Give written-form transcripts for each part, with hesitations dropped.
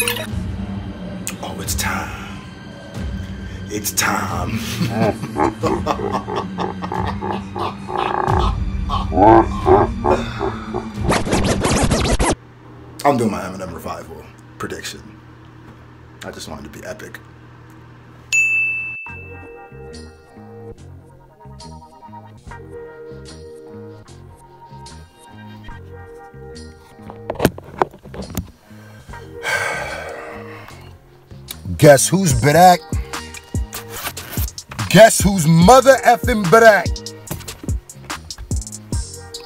Oh, it's time. It's time. I'm doing my Eminem revival prediction. I just wanted to be epic. Guess who's back? Guess who's mother effing back?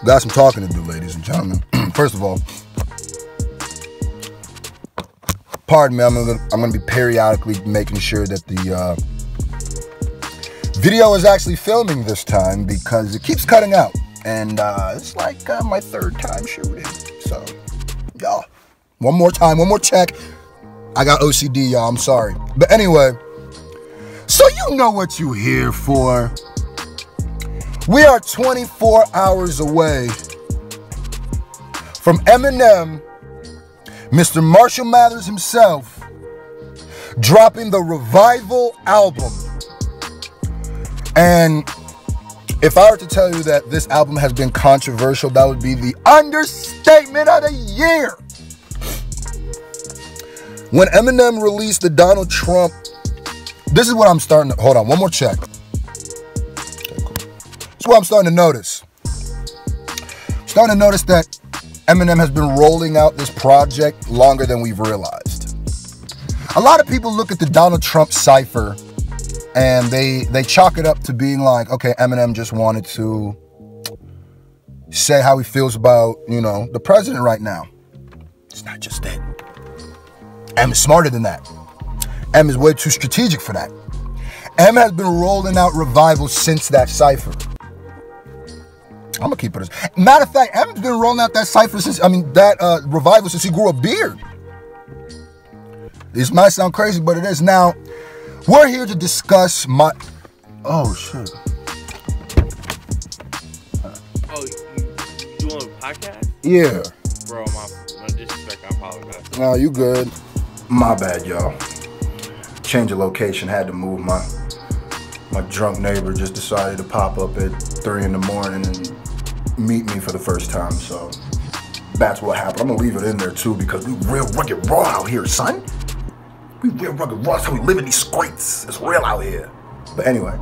Got some talking to do, ladies and gentlemen. First of all, pardon me, I'm gonna be periodically making sure that the video is actually filming this time because it keeps cutting out. And it's like my third time shooting. So, y'all, one more time, one more check. I got OCD, y'all, I'm sorry. But anyway, so you know what you here for. We are 24 hours away from Eminem, Mr. Marshall Mathers himself, dropping the Revival album. And if I were to tell you that this album has been controversial, that would be the understatement of the year. When Eminem released the Donald Trump, this is what I'm starting to, hold on, one more check. Okay, cool. This is what I'm starting to notice. I'm starting to notice that Eminem has been rolling out this project longer than we've realized. A lot of people look at the Donald Trump cipher and they chalk it up to being like, okay, Eminem just wanted to say how he feels about, you know, the president right now. It's not just that. M is smarter than that. M is way too strategic for that. M has been rolling out Revival since that cipher. I'm gonna keep it as. Matter of fact, M's been rolling out that cipher since, that Revival since he grew a beard. This might sound crazy, but it is. Now, we're here to discuss my. Oh shit. Oh, you on a podcast? Yeah. Bro, my disrespect, I apologize. No, you good. My bad, y'all. Change of location, had to move. My drunk neighbor just decided to pop up at 3 in the morning and meet me for the first time, so that's what happened. I'm gonna leave it in there too because we real rugged raw out here, son. We real rugged raw, so we live in these streets. It's real out here. But anyway,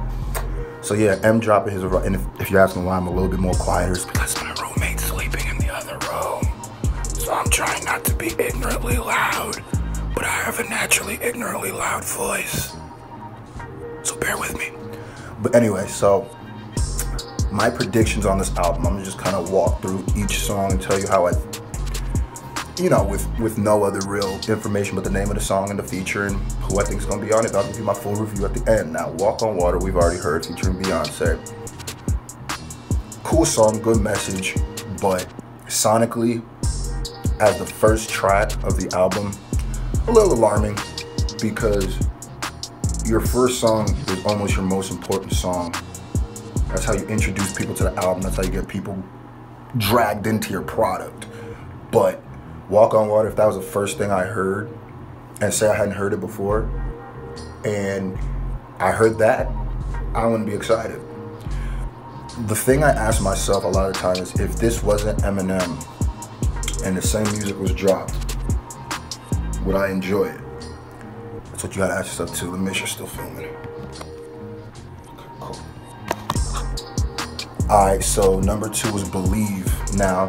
so yeah, M dropping his, and if you're asking why I'm a little bit more quieter, it's because my roommate's sleeping in the other room. So I'm trying not to be ignorantly loud, but I have a naturally ignorantly loud voice. So bear with me. But anyway, so my predictions on this album, I'm gonna just kind of walk through each song and tell you how I, you know, with no other real information but the name of the song and the feature and who I think is gonna be on it. I'll give you my full review at the end. Now, Walk on Water, we've already heard, featuring Beyonce. Cool song, good message, but sonically, as the first track of the album, a little alarming because your first song is almost your most important song. That's how you introduce people to the album. That's how you get people dragged into your product. But Walk on Water, if that was the first thing I heard, and say I hadn't heard it before, and I heard that, I wouldn't be excited. The thing I ask myself a lot of times is if this wasn't Eminem and the same music was dropped, would I enjoy it? That's what you gotta ask yourself too. Let me make sure you're still filming. Okay, cool. Alright, so number 2 was Believe. Now,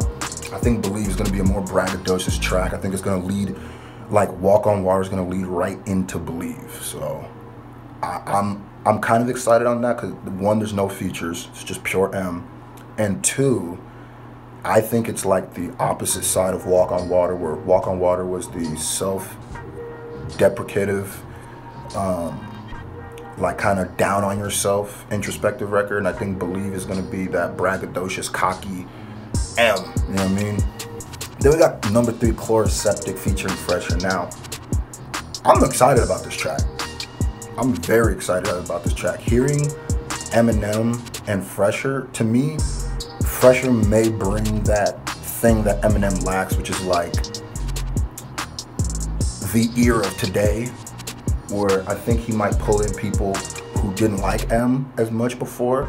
I think Believe is gonna be a more braggadocious track. I think it's gonna lead, like Walk on Water is gonna lead right into Believe. So I'm kind of excited on that because 1, there's no features, it's just pure M. And 2, I think it's like the opposite side of Walk on Water, where Walk on Water was the self-deprecative, like kind of down on yourself, introspective record. And I think Believe is going to be that braggadocious, cocky M, you know what I mean? Then we got number 3, Chloroseptic featuring Fresher. Now, I'm excited about this track. I'm very excited about this track. Hearing Eminem and Fresher, to me, Fresher may bring that thing that Eminem lacks, which is like the ear of today, where I think he might pull in people who didn't like M as much before.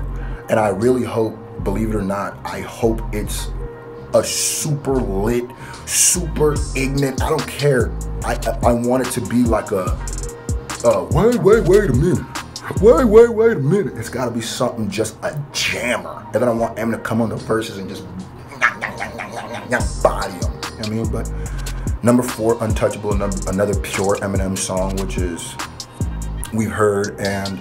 And I really hope, believe it or not, I hope it's a super lit, super ignorant, I don't care. I want it to be like a, wait a minute. Wait a minute. It's gotta be something, just a jammer. And then I want M to come on the verses and just body them. You know what I mean? But number 4, Untouchable, another pure Eminem song, which is, we've heard, and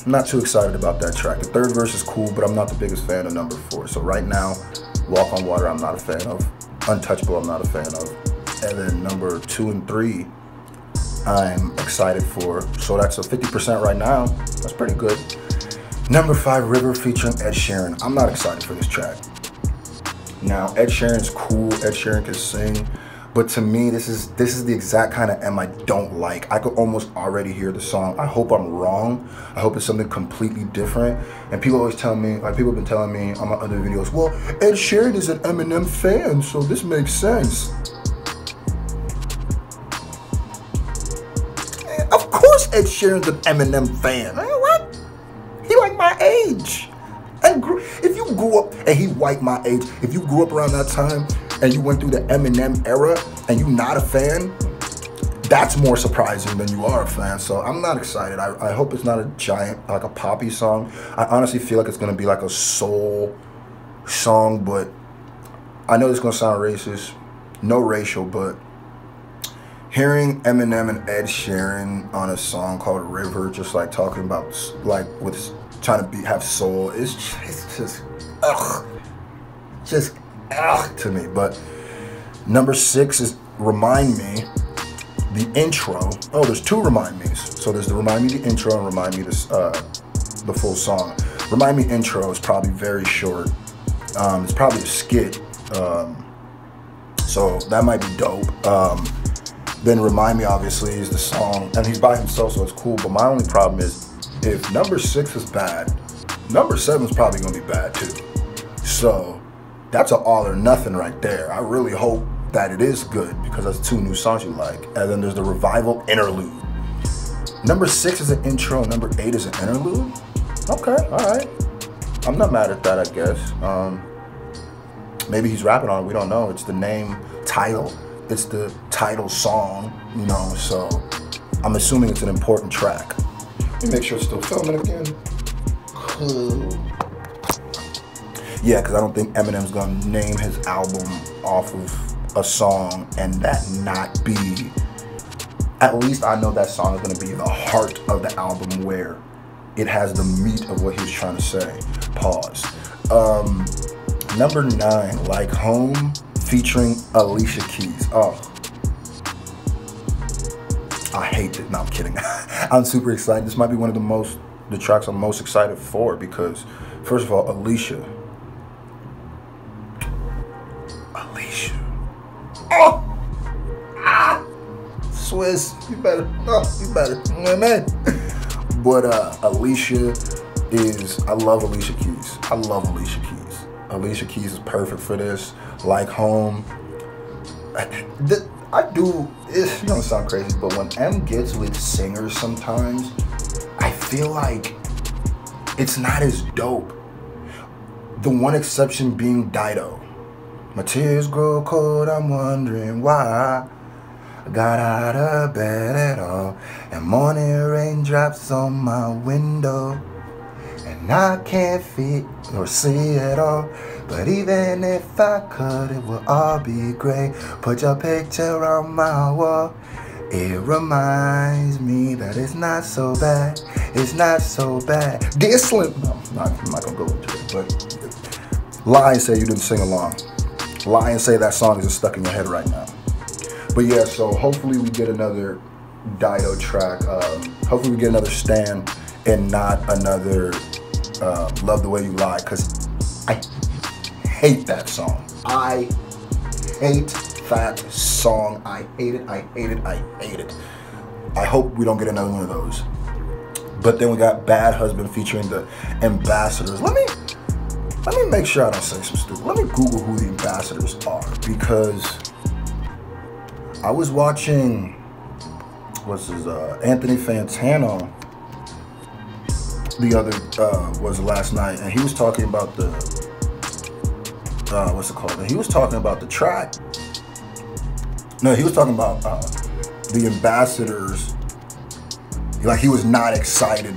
not too excited about that track. The third verse is cool, but I'm not the biggest fan of number 4. So right now, Walk on Water, I'm not a fan of. Untouchable, I'm not a fan of. And then number 2 and 3, I'm excited for. So that's a 50% right now. That's pretty good. Number 5, River featuring Ed Sheeran. I'm not excited for this track. Now, Ed Sheeran's cool. Ed Sheeran can sing. But to me, this is the exact kind of M I don't like. I could almost already hear the song. I hope I'm wrong. I hope it's something completely different. And people always tell me, like people have been telling me on my other videos, well, Ed Sheeran is an Eminem fan, so this makes sense. Of course Ed Sheeran's an Eminem fan. What? He like my age. And if you grew up, and he white my age, if you grew up around that time and you went through the Eminem era and you not a fan, that's more surprising than you are a fan. So I'm not excited. I hope it's not a giant, like a poppy song. I honestly feel like it's gonna be like a soul song, but I know it's gonna sound racist, no racial, but hearing Eminem and Ed Sheeran on a song called River, just like talking about like with trying to have soul, it's just ugh to me. But number 6 is Remind Me, the intro. Oh, there's 2 Remind Me's. So there's the Remind Me the intro and Remind Me the full song. Remind Me intro is probably very short. It's probably a skit. So that might be dope. Then Remind Me obviously is the song, and he's by himself, so it's cool. But my only problem is, if number 6 is bad, number 7 is probably gonna be bad too. So that's an all or nothing right there. I really hope that it is good, because that's 2 new songs you like. And then there's the Revival interlude. Number 6 is an intro, number 8 is an interlude. Okay, all right. I'm not mad at that, I guess. Maybe he's rapping on it, we don't know. It's the name, title. It's the title song, you know, so I'm assuming it's an important track. Let me make sure it's still filming again. Cool. Yeah, because I don't think Eminem's gonna name his album off of a song and that not be, at least I know that song is gonna be the heart of the album, where it has the meat of what he was trying to say. Pause. Number 9, Like Home, featuring Alicia Keys. Oh, I hate it. No, I'm kidding. I'm super excited. This might be one of the tracks I'm most excited for, because first of all, Alicia. Oh! Ah! Swiss, you better. Man. But Alicia is, I love Alicia Keys. Alicia Keys is perfect for this. Like Home. It's gonna sound crazy, but when M gets with singers sometimes, I feel like it's not as dope. The one exception being Dido. My tears grow cold, I'm wondering why I got out of bed at all, and morning raindrops on my window, and I can't fit or see at all. But even if I could, it would all be great. Put your picture on my wall. It reminds me that it's not so bad. It's not so bad. Dear Slim. No, I'm not gonna go into it. But lie and say you didn't sing along. Lie and say that song isn't stuck in your head right now. But yeah, so hopefully we get another Dido track. Hopefully we get another Stan and not another Love the Way You Lie, because I hate that song. I hate that song. I hate it. I hope we don't get another one of those. But then we got Bad Husband featuring the Ambassadors. Let me make sure I don't say some stupid. Let me Google who the Ambassadors are, because I was watching, Anthony Fantano was last night, and he was talking about the, what's it called? And he was talking about the track. No, he was talking about the ambassadors. Like, he was not excited.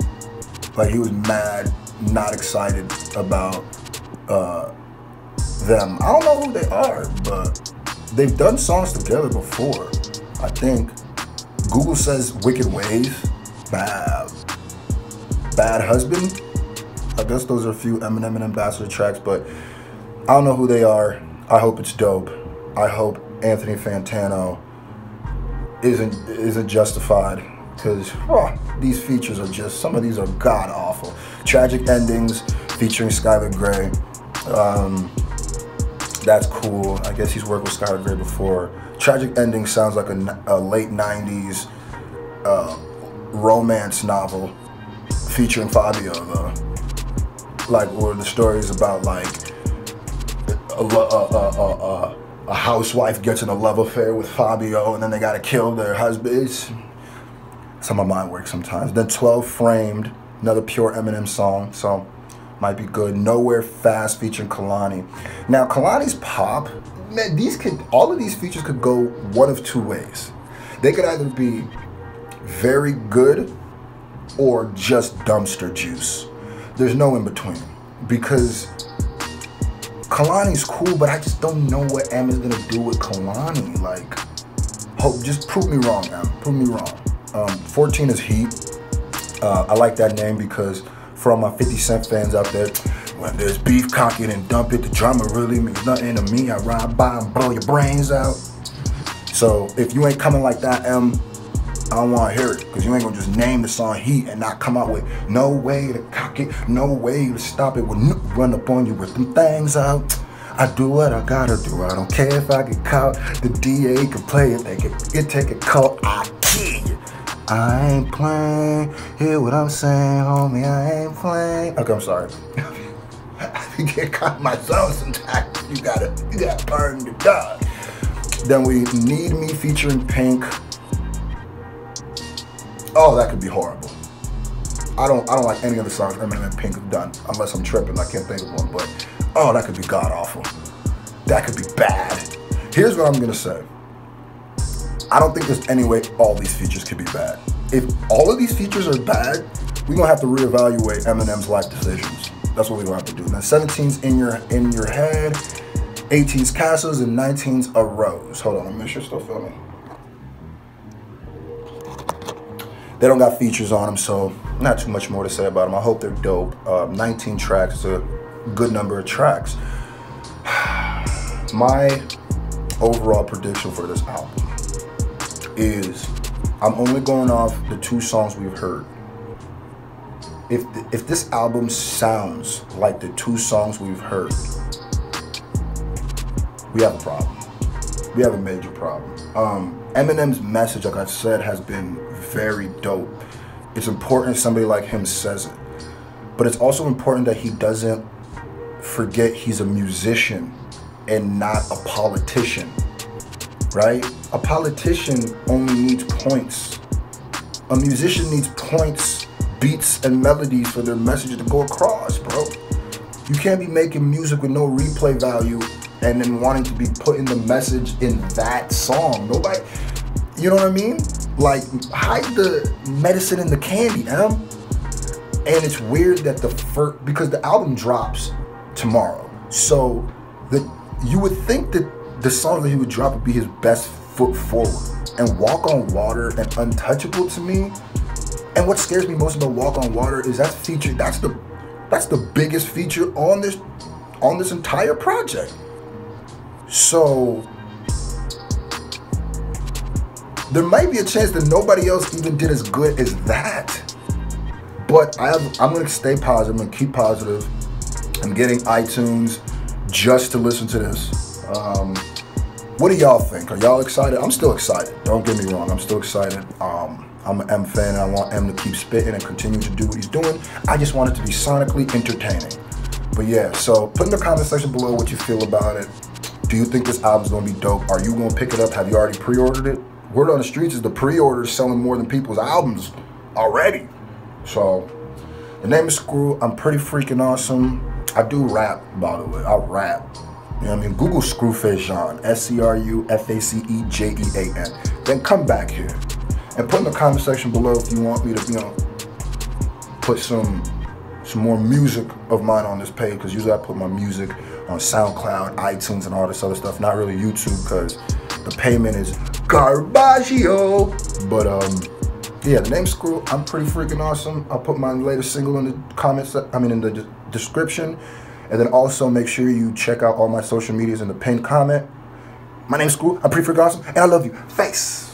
Like, he was mad, not excited about them. I don't know who they are, but they've done songs together before. I think Google says Wicked Ways, Bad Husband. I guess those are a few Eminem and Ambassador tracks, but I don't know who they are. I hope it's dope. I hope Anthony Fantano isn't justified, because these features are just, some of these are god awful. Tragic Endings featuring Skylar Grey. That's cool. I guess he's worked with Skylar Grey before. Tragic Endings sounds like a late 90s romance novel featuring Fabio, though. Like, where the story is about, like, a housewife gets in a love affair with Fabio, and then they gotta kill their husbands. That's how my mind works sometimes. Then 12 Framed, another pure Eminem song, so might be good. Nowhere Fast featuring Kalani. Now, Kalani's pop, man, all of these features could go one of two ways. They could either be very good or just dumpster juice. There's no in between, because Kalani's cool, but I just don't know what Em is gonna do with Kalani. Like, just prove me wrong, Em. Prove me wrong. 14 is Heat. I like that name because for all my 50 Cent fans out there, when there's beef, cock it and dump it. The drama really means nothing to me. I ride by and blow your brains out. So if you ain't coming like that, Em, I don't want to hear it, because you ain't gonna just name the song Heat and not come out with no way to cock it, no way to stop it, run up on you with them things out. I do what I gotta do. I don't care if I get caught. The DA can play it, they can take a call. I kill you. I ain't playing. Hear what I'm saying, homie? I ain't playing. Okay, I'm sorry. You get caught myself sometimes. You gotta burn the dog. Then we Need Me featuring Pink. Oh, that could be horrible. I don't like any of the songs Eminem and Pink have done, unless I'm tripping. I can't think of one, but oh, that could be god awful. That could be bad. Here's what I'm gonna say. I don't think there's any way all these features could be bad. If all of these features are bad, we're gonna have to reevaluate Eminem's life decisions. That's what we're gonna have to do. Now, 17's In Your Head, 18's Castles, and 19's A Rose. Hold on, let me make sure you're still filming. They don't got features on them, so not too much more to say about them. I hope they're dope. 19 tracks is a good number of tracks. My overall prediction for this album is, I'm only going off the 2 songs we've heard. If this album sounds like the 2 songs we've heard, we have a problem. We have a major problem. Eminem's message, like I said, has been very dope. It's important somebody like him says it. But it's also important that he doesn't forget he's a musician and not a politician, right? A politician only needs points. A musician needs points, beats, and melodies for their message to go across, bro. You can't be making music with no replay value and then wanting to be putting the message in that song. Nobody, you know what I mean? Like, hide the medicine in the candy, Em. And it's weird that because the album drops tomorrow. So you would think that the song that he would drop would be his best foot forward. And Walk on Water and Untouchable to me. And what scares me most about Walk on Water is that's the biggest feature on this entire project. So there might be a chance that nobody else even did as good as that. But I'm gonna stay positive. I'm gonna keep positive. I'm getting iTunes just to listen to this. What do y'all think? Are y'all excited? I'm still excited. Don't get me wrong. I'm still excited. I'm an M fan, and I want M to keep spitting and continue to do what he's doing. I just want it to be sonically entertaining. But yeah, so put in the comment section below what you feel about it. Do you think this album's gonna be dope? Are you gonna pick it up? Have you already pre-ordered it? Word on the streets is the pre-orders selling more than people's albums already. So, the name is Screw. I'm pretty freaking awesome. I do rap, by the way. I rap. You know what I mean? Google Screwfacejean. SCRUFACEJEAN. Then come back here and put in the comment section below if you want me to, put some more music of mine on this page, because usually I put my music on SoundCloud, iTunes, and all this other stuff. Not really YouTube, because the payment is garbaggio. But yeah, the name's Screw. I'm pretty freaking awesome. I'll put my latest single in the comments. In the description, and then also make sure you check out all my social medias in the pinned comment. My name's Screw. I'm pretty freaking awesome, and I love you. Face.